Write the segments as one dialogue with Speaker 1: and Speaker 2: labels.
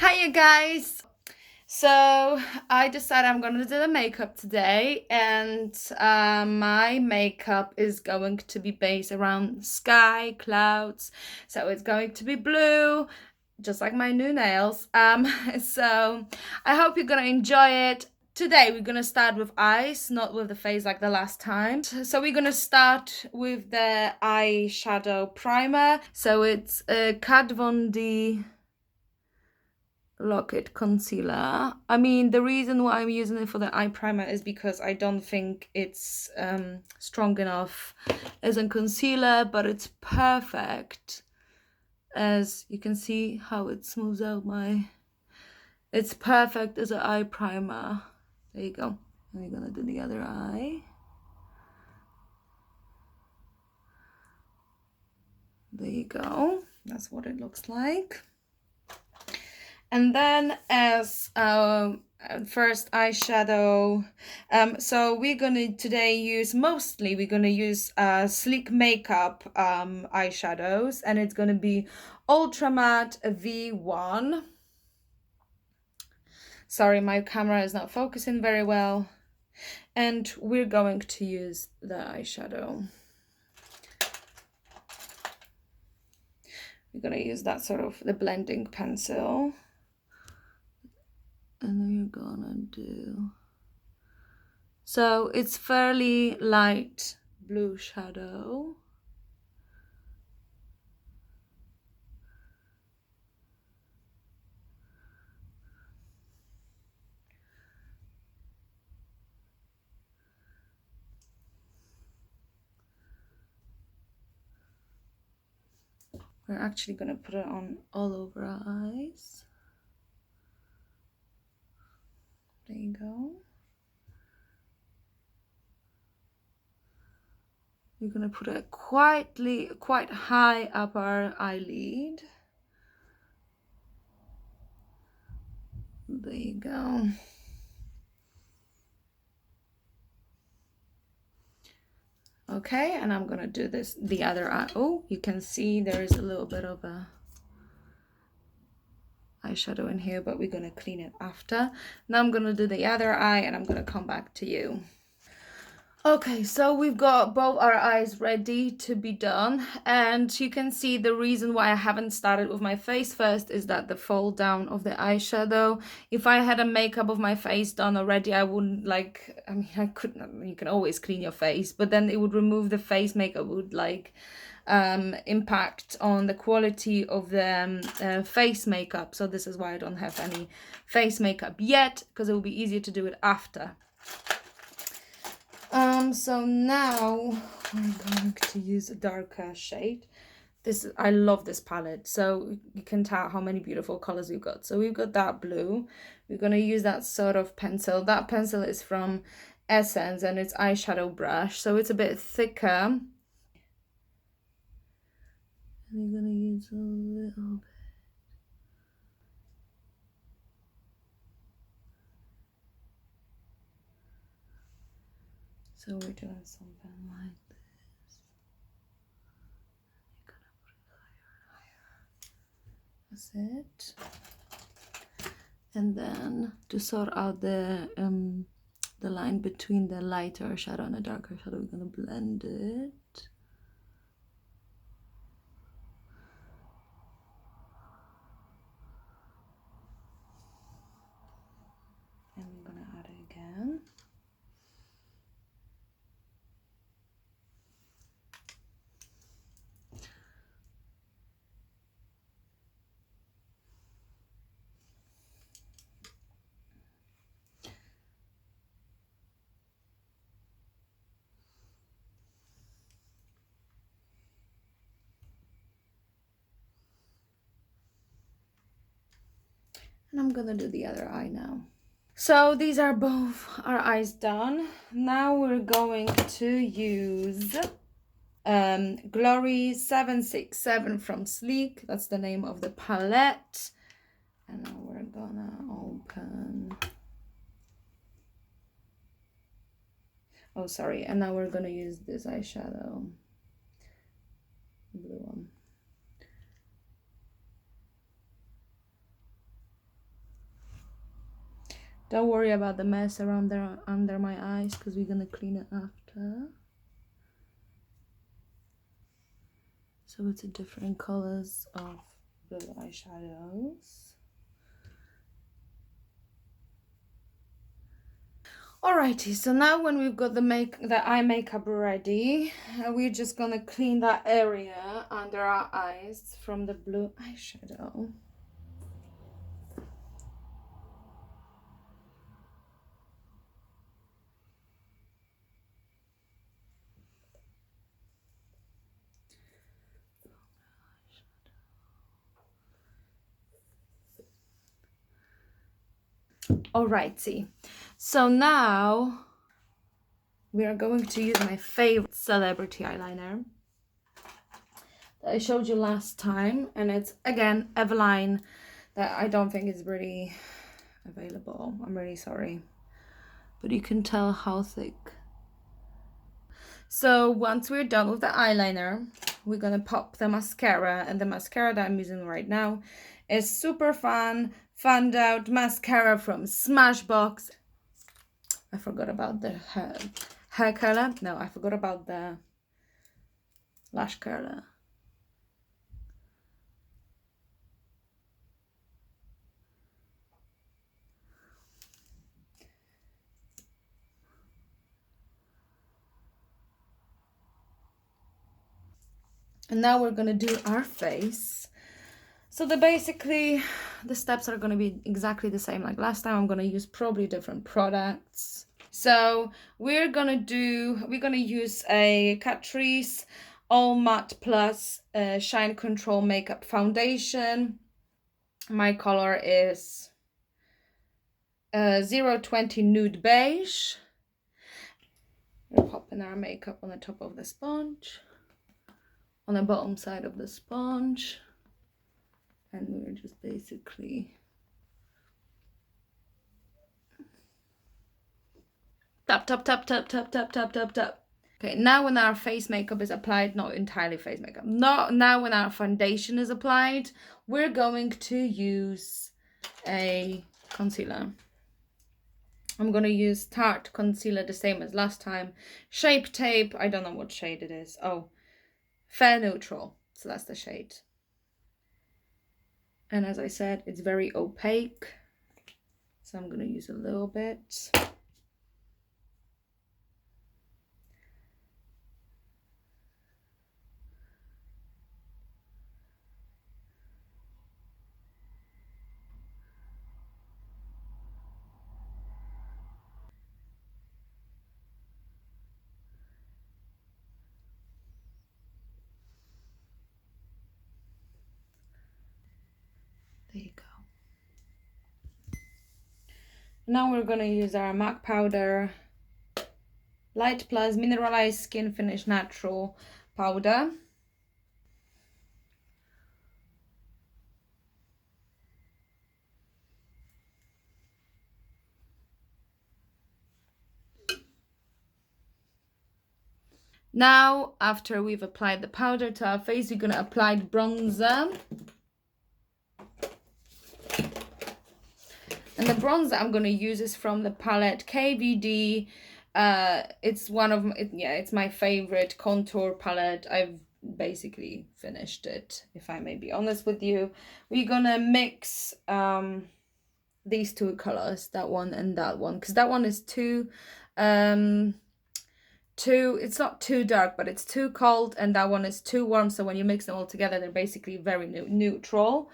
Speaker 1: Hiya guys! So I decided I'm gonna do the makeup today, and my makeup is going to be based around sky, clouds. So it's going to be blue, just like my new nails. So I hope you're gonna enjoy it. Today we're gonna start with eyes, not with the face like the last time. So we're gonna start with the eyeshadow primer. So it's a Kat Von D Lock-It concealer. I mean, the reason why I'm using it for the eye primer is because I don't think it's strong enough as a concealer, but it's perfect. As you can see how it smooths out my... It's perfect as an eye primer. There you go. And we're gonna do the other eye. There you go. That's what it looks like. And then as first eyeshadow, so we're gonna today use we're gonna use Sleek Makeup eyeshadows, and it's gonna be Ultra Matte V1. Sorry, my camera is not focusing very well. And we're going to use the eyeshadow. We're gonna use that sort of the blending pencil. And we're gonna do, so it's fairly light blue shadow. We're actually gonna put it on all over our eyes. There you go. We're gonna put it quite high up our eyelid. There you go. Okay, and I'm gonna do the other eye. Oh, you can see there is a little bit of a eyeshadow in here, but we're gonna clean it after. Now I'm gonna do the other eye, and I'm gonna come back to you. Okay, so we've got both our eyes ready to be done, and you can see the reason why I haven't started with my face first is that the fold down of the eyeshadow. If I had a makeup of my face done already, I wouldn't I mean, I couldn't, you can always clean your face, but then it would remove the face makeup, would impact on the quality of the face makeup. So this is why I don't have any face makeup yet, because it will be easier to do it after. So now we're going to use a darker shade. I love this palette, so you can tell how many beautiful colors we've got. So we've got that blue. We're gonna use that sort of pencil. That pencil is from Essence, and it's eyeshadow brush, so it's a bit thicker. And we're gonna use a little bit. So we're doing something like this. You're gonna put it higher. That's it. And then to sort out the line between the lighter shadow and the darker shadow, we're gonna blend it. And we're gonna add it again. And I'm gonna do the other eye now. So these are both our eyes done. Now we're going to use Glory 767 from Sleek. That's the name of the palette. And now we're gonna open. Oh, sorry. And now we're gonna use this eyeshadow, blue one. Don't worry about the mess around there under my eyes, because we're gonna clean it after. So it's a different colors of the eyeshadows. Alrighty, so now when we've got the eye makeup ready, we're just gonna clean that area under our eyes from the blue eyeshadow. Alrighty, so now we are going to use my favorite celebrity eyeliner that I showed you last time, and it's again Eveline, that I don't think is really available. I'm really sorry, but you can tell how thick. So once we're done with the eyeliner, we're gonna pop the mascara, and the mascara that I'm using right now is super fanned out mascara from Smashbox. I forgot about the hair curler. No, I forgot about the lash curler. And now we're gonna do our face. So basically the steps are gonna be exactly the same like last time. I'm gonna use probably different products. So we're gonna use a Catrice All Matte Plus Shine Control Makeup Foundation. My color is 020 Nude Beige. We're popping our makeup on the top of the sponge, on the bottom side of the sponge, and we're just basically tap, tap, tap, tap, tap, tap, tap, tap, tap. Okay, now when our face makeup is applied, not entirely face makeup, now when our foundation is applied, we're going to use a concealer. I'm going to use Tarte concealer, the same as last time. Shape Tape, I don't know what shade it is. Oh, Fair Neutral, so that's the shade. And as I said, it's very opaque, so I'm going to use a little bit. There you go. Now we're going to use our MAC powder, Light Plus Mineralized Skin Finish Natural Powder. Now, after we've applied the powder to our face, we're going to apply the bronzer. And the bronzer I'm going to use is from the palette KVD. It's my favorite contour palette. I've basically finished it, if I may be honest with you. We're going to mix these two colors, that one and that one, because that one is it's not too dark, but it's too cold, and that one is too warm. So when you mix them all together, they're basically very neutral.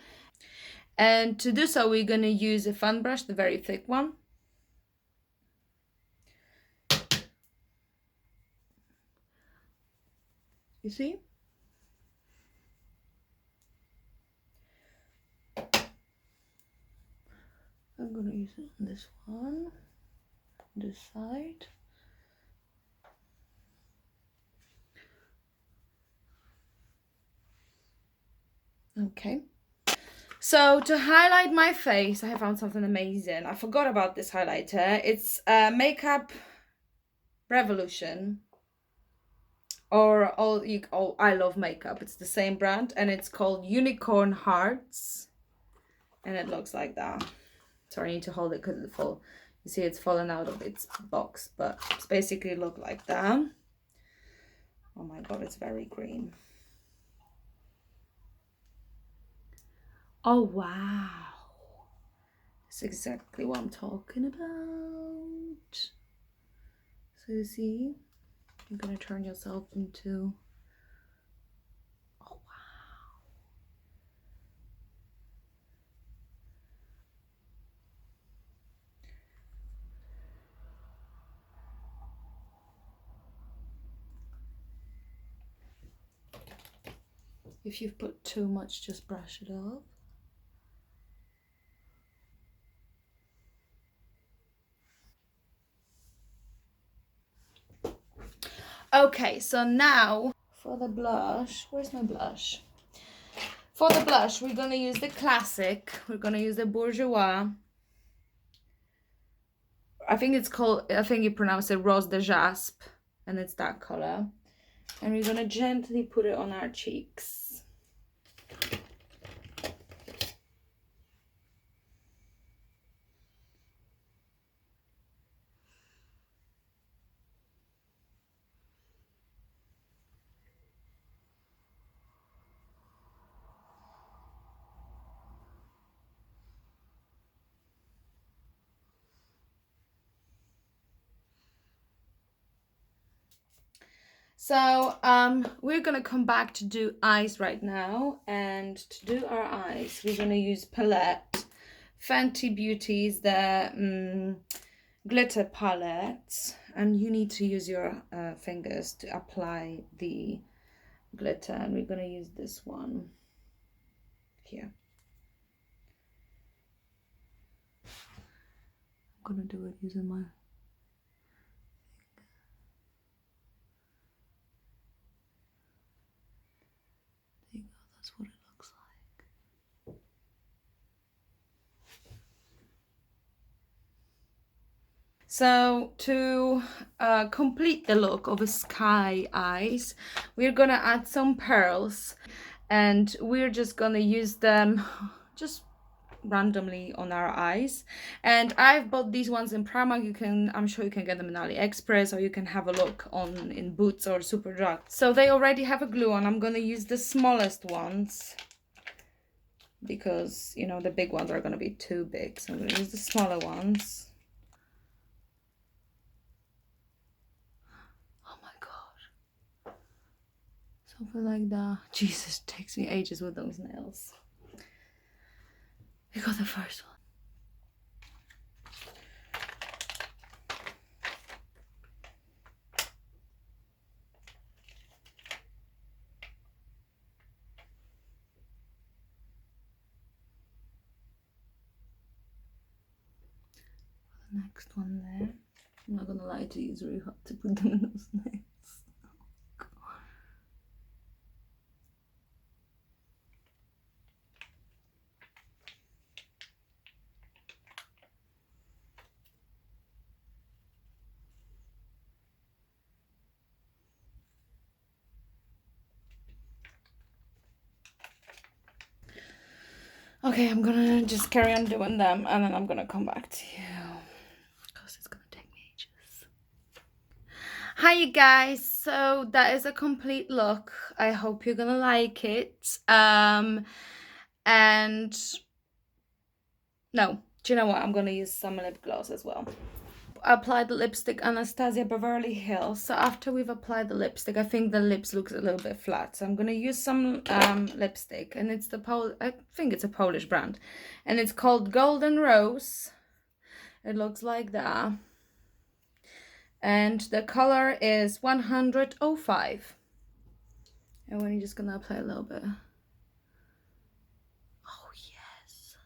Speaker 1: And to do so, we're going to use a fan brush, the very thick one. You see? I'm going to use it on this one, this side. Okay. So to highlight my face, I have found something amazing. I forgot about this highlighter. It's Makeup Revolution, or I Love Makeup. It's the same brand, and it's called Unicorn Hearts, and it looks like that. Sorry, I need to hold it because it's full. You see it's fallen out of its box, but it's basically look like that. Oh my god, it's very green. Oh wow. That's exactly what I'm talking about. So you see, you're gonna turn yourself into, oh wow. If you've put too much, just brush it off. Okay, so now for the blush, where's my blush? For the blush, we're gonna use the classic. We're gonna use the Bourjois. I think it's called, I think you pronounce it Rose de Jaspe, and it's that color. And we're gonna gently put it on our cheeks. So we're gonna come back to do eyes right now, and to do our eyes we're gonna use palette, Fenty Beauty's the glitter palette, and you need to use your fingers to apply the glitter, and we're gonna use this one here. I'm gonna do it using my that's what it looks like. So to complete the look of a sky eyes, we're gonna add some pearls, and we're just gonna use them just randomly on our eyes. And I've bought these ones in Primark. You can, I'm sure you can get them in AliExpress, or you can have a look on in Boots or Superdrug. So they already have a glue on. I'm gonna use the smallest ones because, you know, the big ones are gonna be too big. So I'm gonna use the smaller ones. Something like that. Jesus, it takes me ages with those nails. We got the first one. The next one there. I'm not gonna lie to you, it's really hard to put them in those nails. Okay, I'm gonna just carry on doing them, and then I'm gonna come back to you because it's gonna take me ages. Hi you guys, so that is a complete look. I hope you're gonna like it. And no, do you know what? I'm gonna use some lip gloss as well. Apply the lipstick Anastasia Beverly Hills. So after we've applied the lipstick, I think the lips looks a little bit flat, so I'm gonna use some lipstick, and it's the I think it's a Polish brand, and it's called Golden Rose. It looks like that, and the color is 105, and we're just gonna apply a little bit. Oh yes.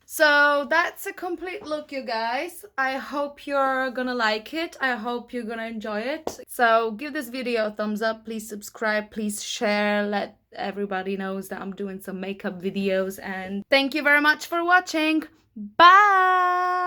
Speaker 1: So that's a complete look, you guys. I hope you're gonna like it. I hope you're gonna enjoy it. So give this video a thumbs up. Please subscribe. Please share. Let everybody knows that I'm doing some makeup videos. And thank you very much for watching. Bye!